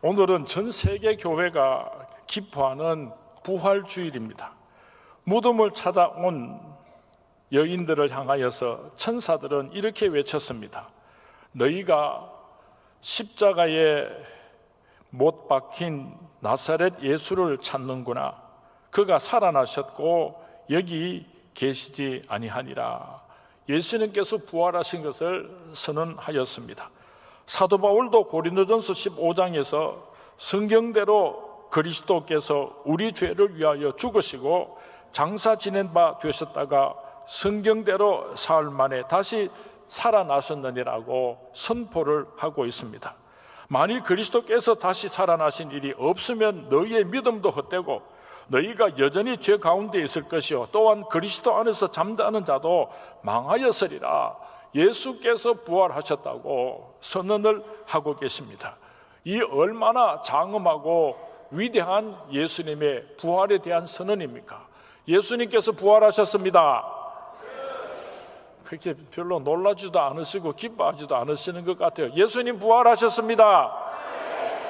오늘은 전 세계 교회가 기뻐하는 부활주일입니다. 무덤을 찾아온 여인들을 향하여서 천사들은 이렇게 외쳤습니다. 너희가 십자가에 못 박힌 나사렛 예수를 찾는구나. 그가 살아나셨고 여기 계시지 아니하니라. 예수님께서 부활하신 것을 선언하였습니다. 사도 바울도 고린도전서 15장에서 성경대로 그리스도께서 우리 죄를 위하여 죽으시고 장사 지낸 바 되셨다가 성경대로 사흘 만에 다시 살아나셨느니라고 선포를 하고 있습니다. 만일 그리스도께서 다시 살아나신 일이 없으면 너희의 믿음도 헛되고 너희가 여전히 죄 가운데 있을 것이요 또한 그리스도 안에서 잠자는 자도 망하였으리라. 예수께서 부활하셨다고 선언을 하고 계십니다. 이 얼마나 장엄하고 위대한 예수님의 부활에 대한 선언입니까? 예수님께서 부활하셨습니다. 그렇게 별로 놀라지도 않으시고 기뻐하지도 않으시는 것 같아요. 예수님 부활하셨습니다.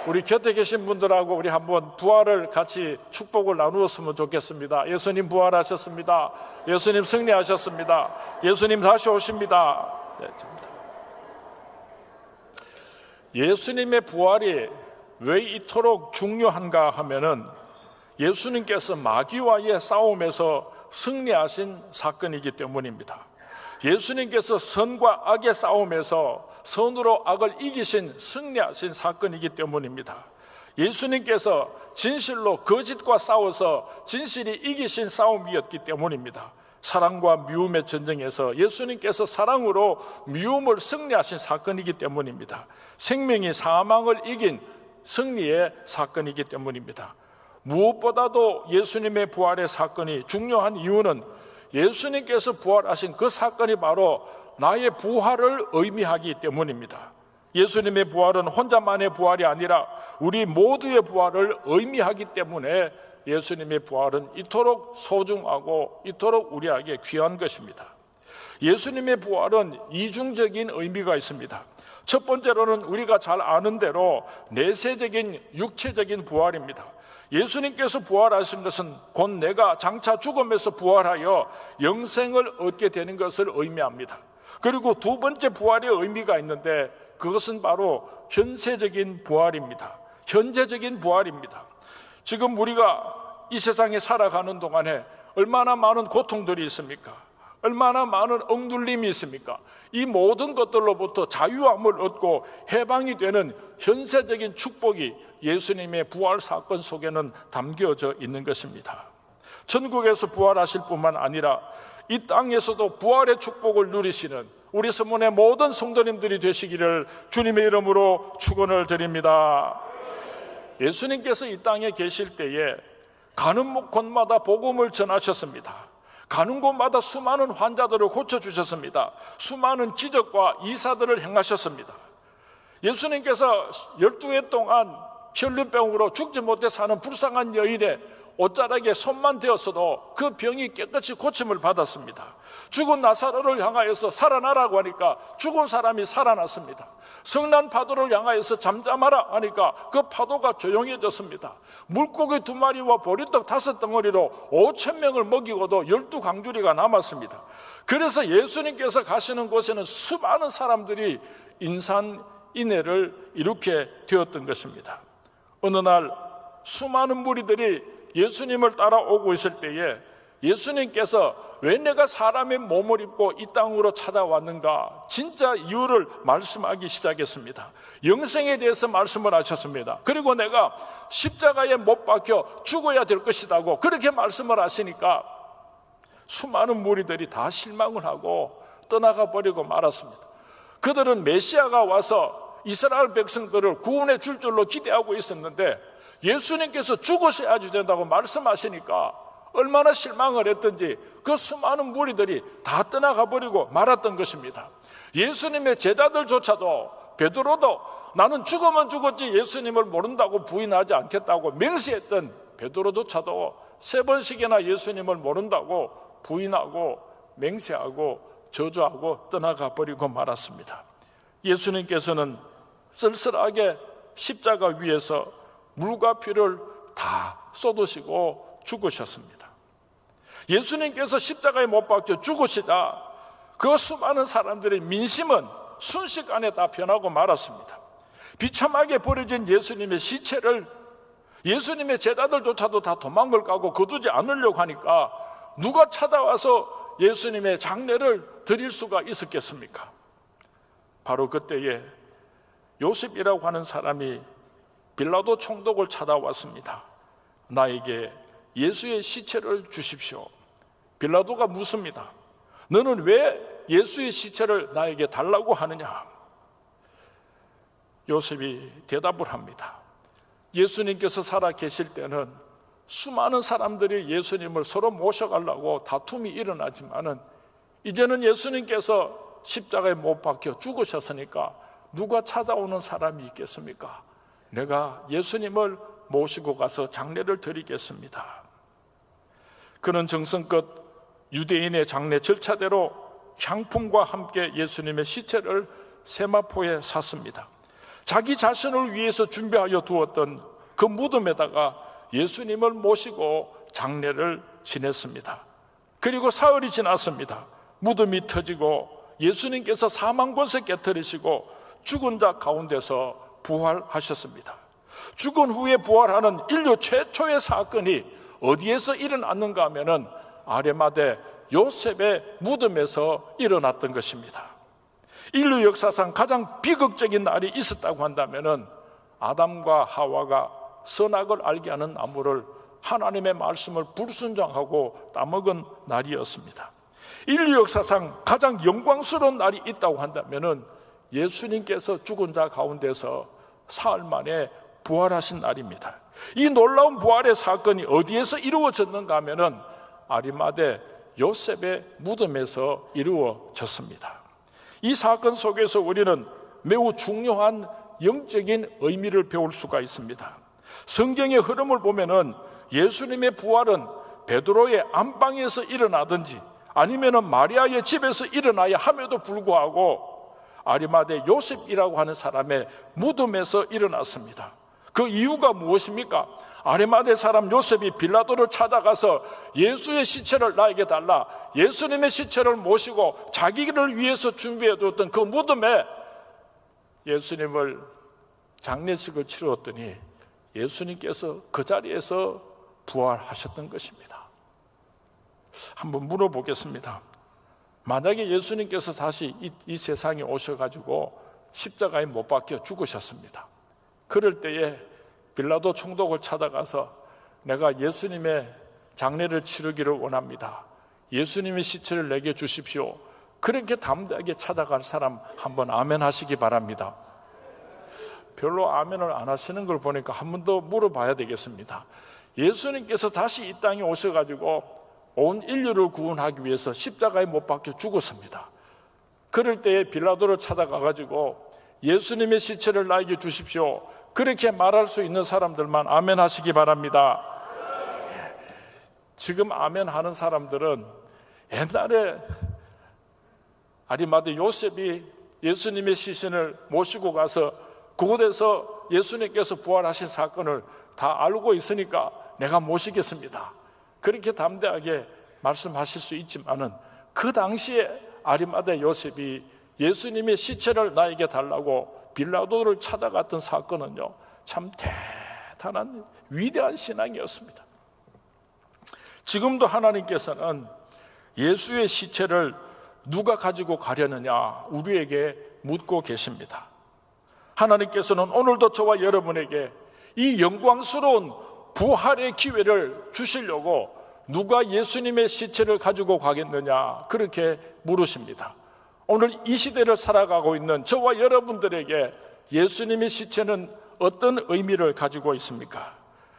우리 곁에 계신 분들하고 우리 한번 부활을 같이 축복을 나누었으면 좋겠습니다. 예수님 부활하셨습니다. 예수님 승리하셨습니다. 예수님 다시 오십니다. 예수님의 부활이 왜 이토록 중요한가 하면은 예수님께서 마귀와의 싸움에서 승리하신 사건이기 때문입니다. 예수님께서 선과 악의 싸움에서 선으로 악을 이기신 승리하신 사건이기 때문입니다. 예수님께서 진실로 거짓과 싸워서 진실이 이기신 싸움이었기 때문입니다. 사랑과 미움의 전쟁에서 예수님께서 사랑으로 미움을 승리하신 사건이기 때문입니다. 생명이 사망을 이긴 승리의 사건이기 때문입니다. 무엇보다도 예수님의 부활의 사건이 중요한 이유는 예수님께서 부활하신 그 사건이 바로 나의 부활을 의미하기 때문입니다. 예수님의 부활은 혼자만의 부활이 아니라 우리 모두의 부활을 의미하기 때문에 예수님의 부활은 이토록 소중하고 이토록 우리에게 귀한 것입니다. 예수님의 부활은 이중적인 의미가 있습니다. 첫 번째로는 우리가 잘 아는 대로 내세적인 육체적인 부활입니다. 예수님께서 부활하신 것은 곧 내가 장차 죽음에서 부활하여 영생을 얻게 되는 것을 의미합니다. 그리고 두 번째 부활의 의미가 있는데 그것은 바로 현세적인 부활입니다. 현재적인 부활입니다. 지금 우리가 이 세상에 살아가는 동안에 얼마나 많은 고통들이 있습니까? 얼마나 많은 억눌림이 있습니까? 이 모든 것들로부터 자유함을 얻고 해방이 되는 현세적인 축복이 예수님의 부활 사건 속에는 담겨져 있는 것입니다. 천국에서 부활하실 뿐만 아니라 이 땅에서도 부활의 축복을 누리시는 우리 서문의 모든 성도님들이 되시기를 주님의 이름으로 축원을 드립니다. 예수님께서 이 땅에 계실 때에 가는 곳마다 복음을 전하셨습니다. 가는 곳마다 수많은 환자들을 고쳐주셨습니다. 수많은 기적과 이사들을 행하셨습니다. 예수님께서 12해 동안 혈류병으로 죽지 못해 사는 불쌍한 여인의 옷자락에 손만 대었어도 그 병이 깨끗이 고침을 받았습니다. 죽은 나사로를 향하여서 살아나라고 하니까 죽은 사람이 살아났습니다. 성난 파도를 향하여서 잠잠하라 하니까 그 파도가 조용해졌습니다. 물고기 2마리와 보리떡 5덩어리로 5,000명을 먹이고도 12강주리가 남았습니다. 그래서 예수님께서 가시는 곳에는 수많은 사람들이 인산인해를 이루게 되었던 것입니다. 어느 날 수많은 무리들이 예수님을 따라오고 있을 때에 예수님께서 왜 내가 사람의 몸을 입고 이 땅으로 찾아왔는가 진짜 이유를 말씀하기 시작했습니다. 영생에 대해서 말씀을 하셨습니다. 그리고 내가 십자가에 못 박혀 죽어야 될 것이라고 그렇게 말씀을 하시니까 수많은 무리들이 다 실망을 하고 떠나가 버리고 말았습니다. 그들은 메시아가 와서 이스라엘 백성들을 구원해 줄 줄로 기대하고 있었는데 예수님께서 죽으셔야지 된다고 말씀하시니까 얼마나 실망을 했던지 그 수많은 무리들이 다 떠나가 버리고 말았던 것입니다. 예수님의 제자들조차도 베드로도 나는 죽으면 죽었지 예수님을 모른다고 부인하지 않겠다고 맹세했던 베드로조차도 3번씩이나 예수님을 모른다고 부인하고 맹세하고 저주하고 떠나가 버리고 말았습니다. 예수님께서는 쓸쓸하게 십자가 위에서 물과 피를 다 쏟으시고 죽으셨습니다. 예수님께서 십자가에 못 박혀 죽으시다 그 수많은 사람들의 민심은 순식간에 다 변하고 말았습니다. 비참하게 버려진 예수님의 시체를 예수님의 제자들조차도 다 도망을 가고 거두지 않으려고 하니까 누가 찾아와서 예수님의 장례를 드릴 수가 있었겠습니까? 바로 그때에 요셉이라고 하는 사람이 빌라도 총독을 찾아왔습니다. 나에게 예수의 시체를 주십시오. 빌라도가 묻습니다. 너는 왜 예수의 시체를 나에게 달라고 하느냐? 요셉이 대답을 합니다. 예수님께서 살아 계실 때는 수많은 사람들이 예수님을 서로 모셔가려고 다툼이 일어나지만은 이제는 예수님께서 십자가에 못 박혀 죽으셨으니까 누가 찾아오는 사람이 있겠습니까? 내가 예수님을 모시고 가서 장례를 드리겠습니다. 그는 정성껏 유대인의 장례 절차대로 향품과 함께 예수님의 시체를 세마포에 샀습니다. 자기 자신을 위해서 준비하여 두었던 그 무덤에다가 예수님을 모시고 장례를 지냈습니다. 그리고 사흘이 지났습니다. 무덤이 터지고 예수님께서 사망 곳에 깨뜨리시고 죽은 자 가운데서 부활하셨습니다. 죽은 후에 부활하는 인류 최초의 사건이 어디에서 일어났는가 하면은 아리마대 요셉의 무덤에서 일어났던 것입니다. 인류 역사상 가장 비극적인 날이 있었다고 한다면은 아담과 하와가 선악을 알게 하는 나무를 하나님의 말씀을 불순종하고 따먹은 날이었습니다. 인류 역사상 가장 영광스러운 날이 있다고 한다면은 예수님께서 죽은 자 가운데서 사흘 만에 부활하신 날입니다. 이 놀라운 부활의 사건이 어디에서 이루어졌는가 하면은 아리마대 요셉의 무덤에서 이루어졌습니다. 이 사건 속에서 우리는 매우 중요한 영적인 의미를 배울 수가 있습니다. 성경의 흐름을 보면은 예수님의 부활은 베드로의 안방에서 일어나든지 아니면은 마리아의 집에서 일어나야 함에도 불구하고 아리마대 요셉이라고 하는 사람의 무덤에서 일어났습니다. 그 이유가 무엇입니까? 아리마대 사람 요셉이 빌라도를 찾아가서 예수의 시체를 나에게 달라, 예수님의 시체를 모시고 자기를 위해서 준비해 두었던 그 무덤에 예수님을 장례식을 치루었더니 예수님께서 그 자리에서 부활하셨던 것입니다. 한번 물어보겠습니다. 만약에 예수님께서 다시 이 세상에 오셔가지고 십자가에 못 박혀 죽으셨습니다. 그럴 때에 빌라도 총독을 찾아가서 내가 예수님의 장례를 치르기를 원합니다. 예수님의 시체를 내게 주십시오. 그렇게 담대하게 찾아갈 사람 한번 아멘 하시기 바랍니다. 별로 아멘을 안 하시는 걸 보니까 한 번 더 물어봐야 되겠습니다. 예수님께서 다시 이 땅에 오셔가지고 온 인류를 구원하기 위해서 십자가에 못 박혀 죽었습니다. 그럴 때에 빌라도를 찾아가가지고 예수님의 시체를 나에게 주십시오. 그렇게 말할 수 있는 사람들만 아멘 하시기 바랍니다. 지금 아멘 하는 사람들은 옛날에 아리마대 요셉이 예수님의 시신을 모시고 가서 그곳에서 예수님께서 부활하신 사건을 다 알고 있으니까 내가 모시겠습니다. 그렇게 담대하게 말씀하실 수 있지만은 그 당시에 아리마대 요셉이 예수님의 시체를 나에게 달라고 빌라도를 찾아갔던 사건은요, 참 대단한 위대한 신앙이었습니다. 지금도 하나님께서는 예수의 시체를 누가 가지고 가려느냐 우리에게 묻고 계십니다. 하나님께서는 오늘도 저와 여러분에게 이 영광스러운 부활의 기회를 주시려고 누가 예수님의 시체를 가지고 가겠느냐 그렇게 물으십니다. 오늘 이 시대를 살아가고 있는 저와 여러분들에게 예수님의 시체는 어떤 의미를 가지고 있습니까?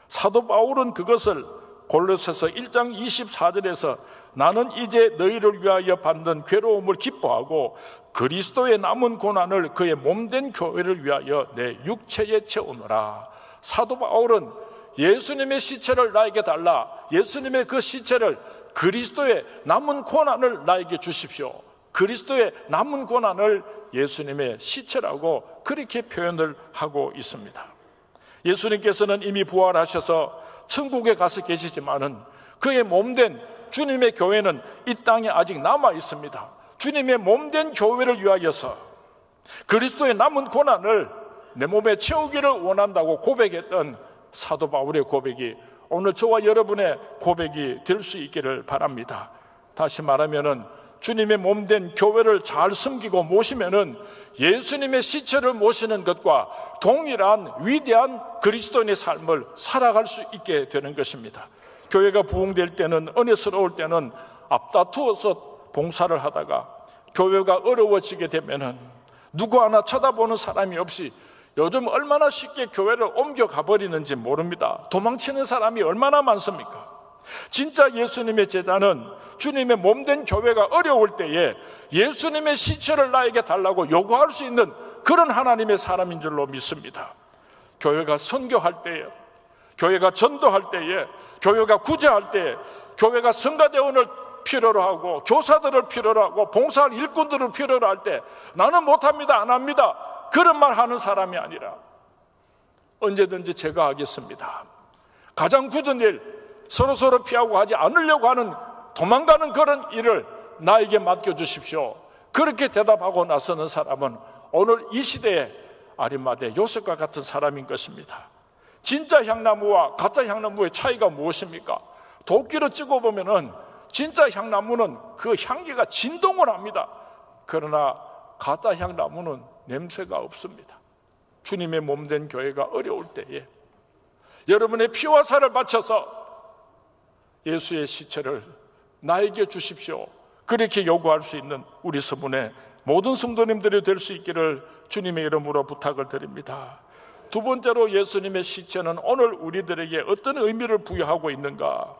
사도 바울은 그것을 골로새서 1장 24절에서 나는 이제 너희를 위하여 받는 괴로움을 기뻐하고 그리스도의 남은 고난을 그의 몸된 교회를 위하여 내 육체에 채우노라. 사도 바울은 예수님의 시체를 나에게 달라, 예수님의 그 시체를 그리스도의 남은 고난을 나에게 주십시오, 그리스도의 남은 고난을 예수님의 시체라고 그렇게 표현을 하고 있습니다. 예수님께서는 이미 부활하셔서 천국에 가서 계시지만은 그의 몸된 주님의 교회는 이 땅에 아직 남아 있습니다. 주님의 몸된 교회를 위하여서 그리스도의 남은 고난을 내 몸에 채우기를 원한다고 고백했던 사도 바울의 고백이 오늘 저와 여러분의 고백이 될 수 있기를 바랍니다. 다시 말하면은 주님의 몸된 교회를 잘 섬기고 모시면은 예수님의 시체를 모시는 것과 동일한 위대한 그리스도인의 삶을 살아갈 수 있게 되는 것입니다. 교회가 부흥될 때는, 은혜스러울 때는 앞다투어서 봉사를 하다가 교회가 어려워지게 되면은 누구 하나 쳐다보는 사람이 없이 요즘 얼마나 쉽게 교회를 옮겨가 버리는지 모릅니다. 도망치는 사람이 얼마나 많습니까? 진짜 예수님의 제자는 주님의 몸된 교회가 어려울 때에 예수님의 시체를 나에게 달라고 요구할 수 있는 그런 하나님의 사람인 줄로 믿습니다. 교회가 선교할 때에, 교회가 전도할 때에, 교회가 구제할 때에, 교회가 성가대원을 필요로 하고 교사들을 필요로 하고 봉사할 일꾼들을 필요로 할 때 나는 못합니다, 안 합니다, 그런 말 하는 사람이 아니라 언제든지 제가 하겠습니다. 가장 굳은 일, 서로 피하고 하지 않으려고 하는 도망가는 그런 일을 나에게 맡겨주십시오. 그렇게 대답하고 나서는 사람은 오늘 이 시대에 아리마대 요셉과 같은 사람인 것입니다. 진짜 향나무와 가짜 향나무의 차이가 무엇입니까? 도끼로 찍어보면은 진짜 향나무는 그 향기가 진동을 합니다. 그러나 가짜 향나무는 냄새가 없습니다. 주님의 몸된 교회가 어려울 때에 여러분의 피와 살을 바쳐서 예수의 시체를 나에게 주십시오. 그렇게 요구할 수 있는 우리 서문의 모든 성도님들이 될 수 있기를 주님의 이름으로 부탁을 드립니다. 두 번째로 예수님의 시체는 오늘 우리들에게 어떤 의미를 부여하고 있는가?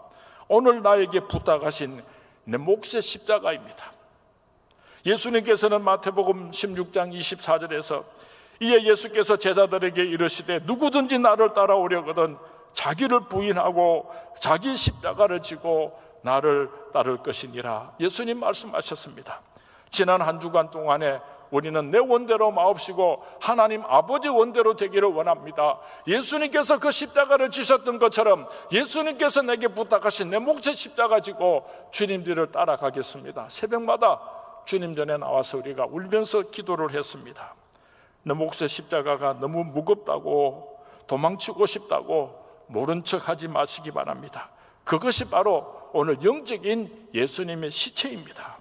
오늘 나에게 부탁하신 내 몫의 십자가입니다. 예수님께서는 마태복음 16장 24절에서 이에 예수께서 제자들에게 이르시되 누구든지 나를 따라오려거든 자기를 부인하고 자기 십자가를 지고 나를 따를 것이니라. 예수님 말씀하셨습니다. 지난 한 주간 동안에 우리는 내 원대로 마옵시고 하나님 아버지 원대로 되기를 원합니다. 예수님께서 그 십자가를 지셨던 것처럼 예수님께서 내게 부탁하신 내 몫의 십자가 지고 주님 뒤를 따라가겠습니다. 새벽마다 주님 전에 나와서 우리가 울면서 기도를 했습니다. 내 몫의 십자가가 너무 무겁다고 도망치고 싶다고 모른 척 하지 마시기 바랍니다. 그것이 바로 오늘 영적인 예수님의 시체입니다.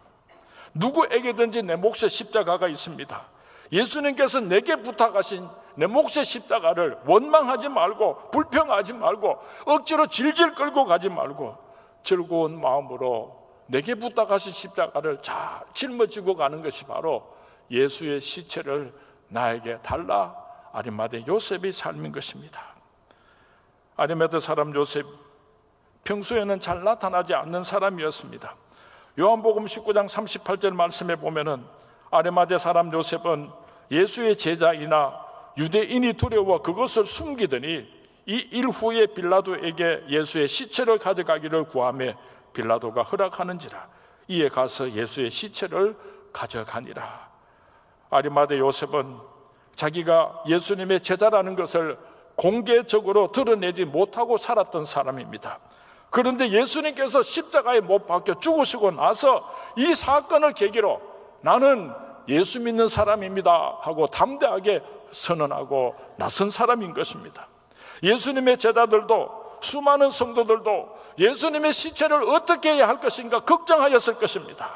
누구에게든지 내 몫의 십자가가 있습니다. 예수님께서 내게 부탁하신 내 몫의 십자가를 원망하지 말고 불평하지 말고 억지로 질질 끌고 가지 말고 즐거운 마음으로 내게 부탁하신 십자가를 잘 짊어지고 가는 것이 바로 예수의 시체를 나에게 달라 아리마대 요셉의 삶인 것입니다. 아리마대 사람 요셉, 평소에는 잘 나타나지 않는 사람이었습니다. 요한복음 19장 38절 말씀에 보면은 아리마대 사람 요셉은 예수의 제자이나 유대인이 두려워 그것을 숨기더니 이 일 후에 빌라도에게 예수의 시체를 가져가기를 구하며 빌라도가 허락하는지라 이에 가서 예수의 시체를 가져가니라. 아리마대 요셉은 자기가 예수님의 제자라는 것을 공개적으로 드러내지 못하고 살았던 사람입니다. 그런데 예수님께서 십자가에 못 박혀 죽으시고 나서 이 사건을 계기로 나는 예수 믿는 사람입니다 하고 담대하게 선언하고 나선 사람인 것입니다. 예수님의 제자들도 수많은 성도들도 예수님의 시체를 어떻게 해야 할 것인가 걱정하였을 것입니다.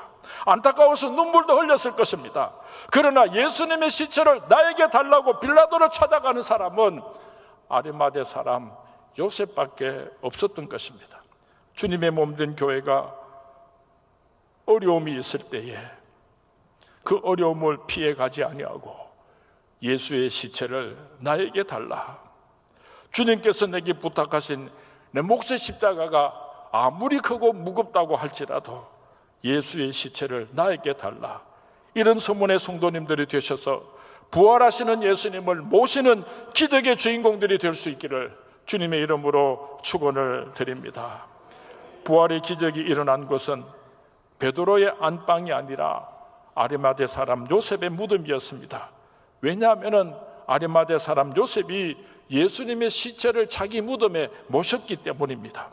안타까워서 눈물도 흘렸을 것입니다. 그러나 예수님의 시체를 나에게 달라고 빌라도를 찾아가는 사람은 아리마대 사람 요셉밖에 없었던 것입니다. 주님의 몸된 교회가 어려움이 있을 때에 그 어려움을 피해가지 아니하고 예수의 시체를 나에게 달라. 주님께서 내게 부탁하신 내 몫의 십자가가 아무리 크고 무겁다고 할지라도 예수의 시체를 나에게 달라. 이런 소문의 성도님들이 되셔서 부활하시는 예수님을 모시는 기적의 주인공들이 될 수 있기를 주님의 이름으로 축원을 드립니다. 부활의 기적이 일어난 것은 베드로의 안방이 아니라 아리마대 사람 요셉의 무덤이었습니다. 왜냐하면 아리마대 사람 요셉이 예수님의 시체를 자기 무덤에 모셨기 때문입니다.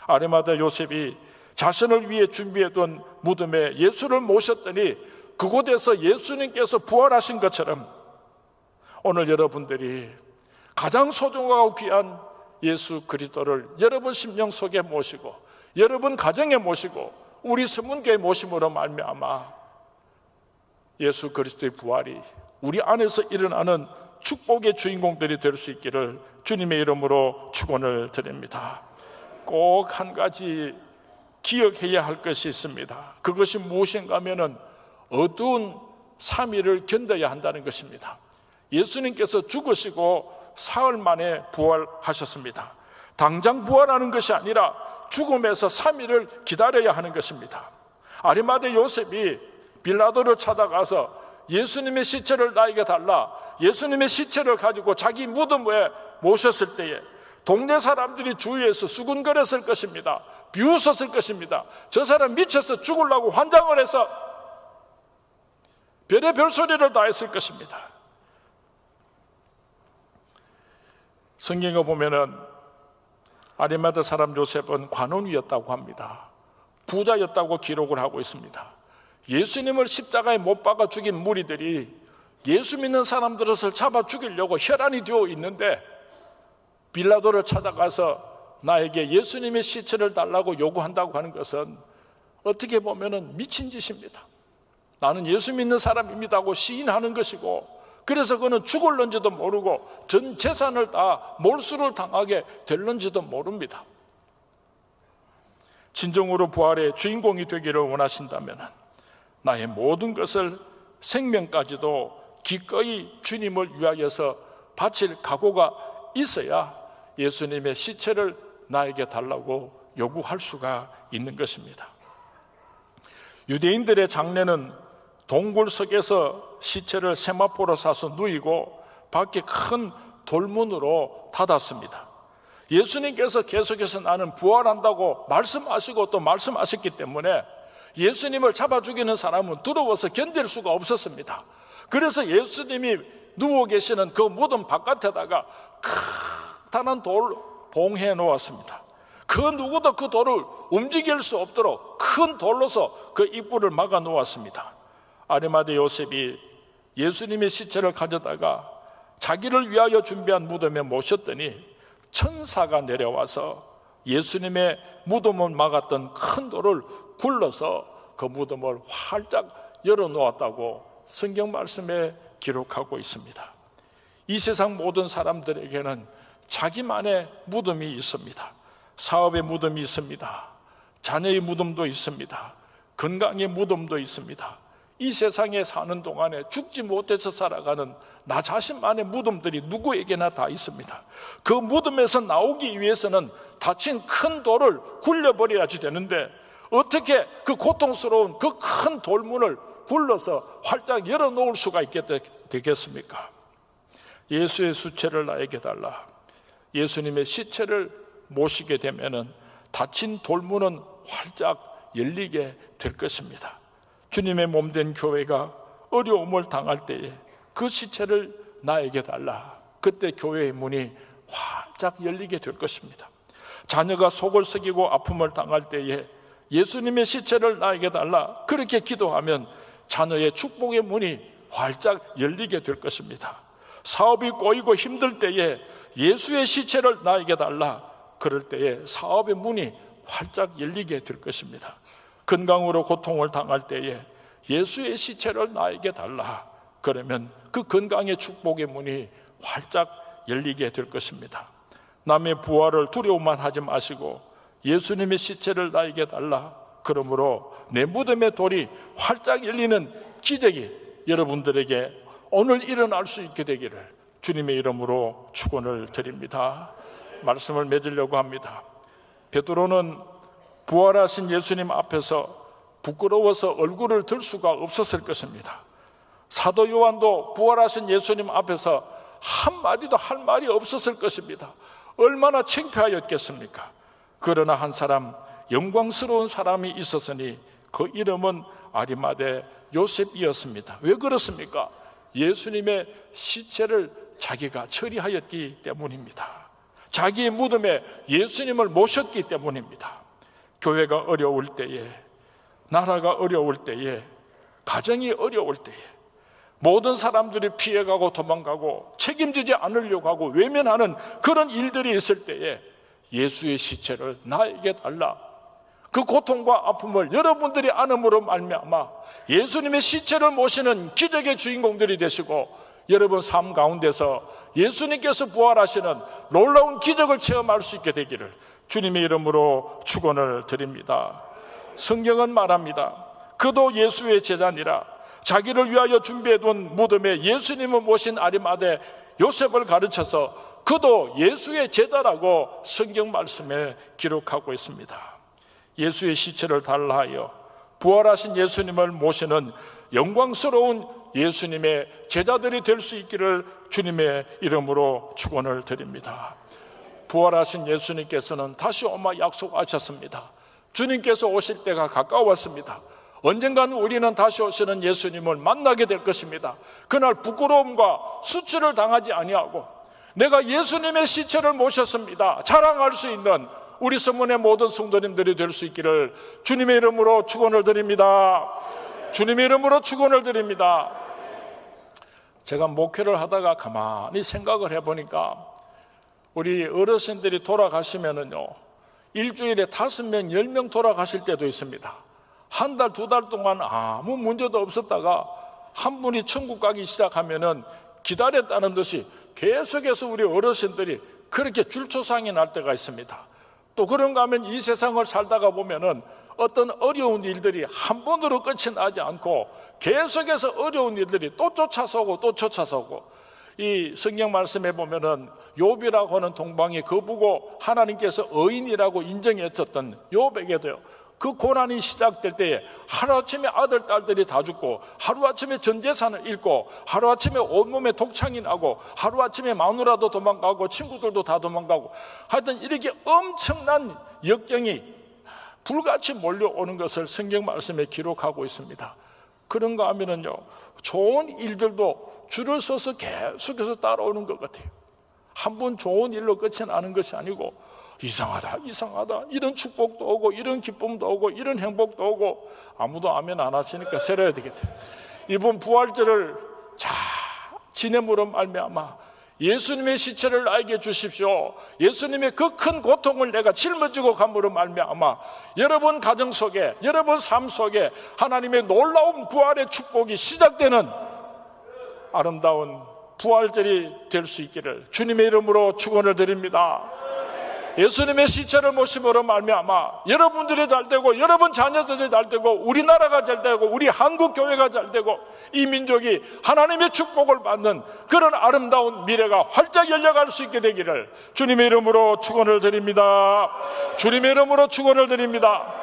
아리마대 요셉이 자신을 위해 준비해둔 무덤에 예수를 모셨더니 그곳에서 예수님께서 부활하신 것처럼 오늘 여러분들이 가장 소중하고 귀한 예수 그리스도를 여러분 심령 속에 모시고 여러분 가정에 모시고 우리 서문교에 모심으로 말미암아 예수 그리스도의 부활이 우리 안에서 일어나는 축복의 주인공들이 될 수 있기를 주님의 이름으로 축원을 드립니다. 꼭 한 가지 기억해야 할 것이 있습니다. 그것이 무엇인가 하면은 어두운 3일을 견뎌야 한다는 것입니다. 예수님께서 죽으시고 사흘 만에 부활하셨습니다. 당장 부활하는 것이 아니라 죽음에서 3일을 기다려야 하는 것입니다. 아리마대 요셉이 빌라도를 찾아가서 예수님의 시체를 나에게 달라, 예수님의 시체를 가지고 자기 무덤에 모셨을 때에 동네 사람들이 주위에서 수군거렸을 것입니다. 비웃었을 것입니다. 저 사람 미쳐서 죽으려고 환장을 해서 별의별 소리를 다 했을 것입니다. 성경에 보면은 아리마대 사람 요셉은 관원이었다고 합니다. 부자였다고 기록을 하고 있습니다. 예수님을 십자가에 못 박아 죽인 무리들이 예수 믿는 사람들을 잡아 죽이려고 혈안이 되어 있는데 빌라도를 찾아가서 나에게 예수님의 시체를 달라고 요구한다고 하는 것은 어떻게 보면은 미친 짓입니다. 나는 예수 믿는 사람입니다 하고 시인하는 것이고, 그래서 그는 죽을는지도 모르고 전 재산을 다 몰수를 당하게 될는지도 모릅니다. 진정으로 부활의 주인공이 되기를 원하신다면 나의 모든 것을, 생명까지도 기꺼이 주님을 위하여서 바칠 각오가 있어야 예수님의 시체를 나에게 달라고 요구할 수가 있는 것입니다. 유대인들의 장례는 동굴석에서 시체를 세마포로 싸서 누이고 밖에 큰 돌문으로 닫았습니다. 예수님께서 계속해서 나는 부활한다고 말씀하시고 또 말씀하셨기 때문에 예수님을 잡아 죽이는 사람은 두려워서 견딜 수가 없었습니다. 그래서 예수님이 누워 계시는 그 무덤 바깥에다가 크다란 돌 봉해 놓았습니다. 그 누구도 그 돌을 움직일 수 없도록 큰 돌로서 그 입구를 막아 놓았습니다. 아리마대 요셉이 예수님의 시체를 가져다가 자기를 위하여 준비한 무덤에 모셨더니 천사가 내려와서 예수님의 무덤을 막았던 큰 돌을 굴러서 그 무덤을 활짝 열어놓았다고 성경 말씀에 기록하고 있습니다. 이 세상 모든 사람들에게는 자기만의 무덤이 있습니다. 사업의 무덤이 있습니다. 자녀의 무덤도 있습니다. 건강의 무덤도 있습니다. 이 세상에 사는 동안에 죽지 못해서 살아가는 나 자신만의 무덤들이 누구에게나 다 있습니다. 그 무덤에서 나오기 위해서는 다친 큰 돌을 굴려버려야지 되는데 어떻게 그 고통스러운 그 큰 돌문을 굴러서 활짝 열어놓을 수가 되겠습니까? 예수의 수체를 나에게 달라. 예수님의 시체를 모시게 되면은 닫힌 돌문은 활짝 열리게 될 것입니다. 주님의 몸된 교회가 어려움을 당할 때에 그 시체를 나에게 달라. 그때 교회의 문이 활짝 열리게 될 것입니다. 자녀가 속을 썩이고 아픔을 당할 때에 예수님의 시체를 나에게 달라. 그렇게 기도하면 자녀의 축복의 문이 활짝 열리게 될 것입니다. 사업이 꼬이고 힘들 때에 예수의 시체를 나에게 달라. 그럴 때에 사업의 문이 활짝 열리게 될 것입니다. 건강으로 고통을 당할 때에 예수의 시체를 나에게 달라. 그러면 그 건강의 축복의 문이 활짝 열리게 될 것입니다. 남의 부활을 두려워만 하지 마시고 예수님의 시체를 나에게 달라. 그러므로 내 무덤의 돌이 활짝 열리는 기적이 여러분들에게 오늘 일어날 수 있게 되기를 주님의 이름으로 축원을 드립니다. 말씀을 맺으려고 합니다. 베드로는 부활하신 예수님 앞에서 부끄러워서 얼굴을 들 수가 없었을 것입니다. 사도 요한도 부활하신 예수님 앞에서 한마디도 할 말이 없었을 것입니다. 얼마나 창피하였겠습니까? 그러나 한 사람, 영광스러운 사람이 있었으니 그 이름은 아리마대 요셉이었습니다. 왜 그렇습니까? 예수님의 시체를 자기가 처리하였기 때문입니다. 자기의 무덤에 예수님을 모셨기 때문입니다. 교회가 어려울 때에, 나라가 어려울 때에, 가정이 어려울 때에, 모든 사람들이 피해가고 도망가고 책임지지 않으려고 하고 외면하는 그런 일들이 있을 때에 예수의 시체를 나에게 달라, 그 고통과 아픔을 여러분들이 안음으로 말미암아 예수님의 시체를 모시는 기적의 주인공들이 되시고, 여러분 삶 가운데서 예수님께서 부활하시는 놀라운 기적을 체험할 수 있게 되기를 주님의 이름으로 축원을 드립니다. 성경은 말합니다. 그도 예수의 제자니라. 자기를 위하여 준비해둔 무덤에 예수님을 모신 아리마대 요셉을 가르쳐서 그도 예수의 제자라고 성경 말씀에 기록하고 있습니다. 예수의 시체를 달라하여 부활하신 예수님을 모시는 영광스러운 예수님의 제자들이 될 수 있기를 주님의 이름으로 축원을 드립니다. 부활하신 예수님께서는 다시 오마 약속하셨습니다. 주님께서 오실 때가 가까웠습니다. 언젠가는 우리는 다시 오시는 예수님을 만나게 될 것입니다. 그날 부끄러움과 수치를 당하지 아니하고 내가 예수님의 시체를 모셨습니다 자랑할 수 있는 우리 서문의 모든 성도님들이 될 수 있기를 주님의 이름으로 축원을 드립니다. 주님의 이름으로 축원을 드립니다. 제가 목회를 하다가 가만히 생각을 해보니까 우리 어르신들이 돌아가시면은요, 일주일에 5명, 10명 돌아가실 때도 있습니다. 한 달, 2달 동안 아무 문제도 없었다가 한 분이 천국 가기 시작하면은 기다렸다는 듯이 계속해서 우리 어르신들이 그렇게 줄초상이 날 때가 있습니다. 또 그런가 하면 이 세상을 살다가 보면은 어떤 어려운 일들이 한 번으로 끝이 나지 않고 계속해서 어려운 일들이 또 쫓아서 오고 또 쫓아서 오고, 이 성경 말씀에 보면은 욥이라고 하는 동방이 그보고 하나님께서 의인이라고 인정했었던 욥에게도요, 그 고난이 시작될 때에 하루아침에 아들, 딸들이 다 죽고 하루아침에 전 재산을 잃고 하루아침에 온몸에 독창이 나고 하루아침에 마누라도 도망가고 친구들도 다 도망가고, 하여튼 이렇게 엄청난 역경이 불같이 몰려오는 것을 성경 말씀에 기록하고 있습니다. 그런가 하면은요, 좋은 일들도 줄을 서서 계속해서 따라오는 것 같아요. 한 번 좋은 일로 끝이 나는 것이 아니고 이상하다 이런 축복도 오고 이런 기쁨도 오고 이런 행복도 오고, 아무도 아멘 안 하시니까 세려야 되겠대요. 이번 부활절을 잘 지냄으로 말미암아 예수님의 시체를 나에게 주십시오. 예수님의 그 큰 고통을 내가 짊어지고 감으로 말미암아 여러분 가정 속에, 여러분 삶 속에 하나님의 놀라운 부활의 축복이 시작되는 아름다운 부활절이 될 수 있기를 주님의 이름으로 축원을 드립니다. 예수님의 시체를 모심으로 말미암아 여러분들이 잘되고 여러분 자녀들이 잘되고 우리나라가 잘되고 우리 한국교회가 잘되고 이 민족이 하나님의 축복을 받는 그런 아름다운 미래가 활짝 열려갈 수 있게 되기를 주님의 이름으로 축원을 드립니다. 주님의 이름으로 축원을 드립니다.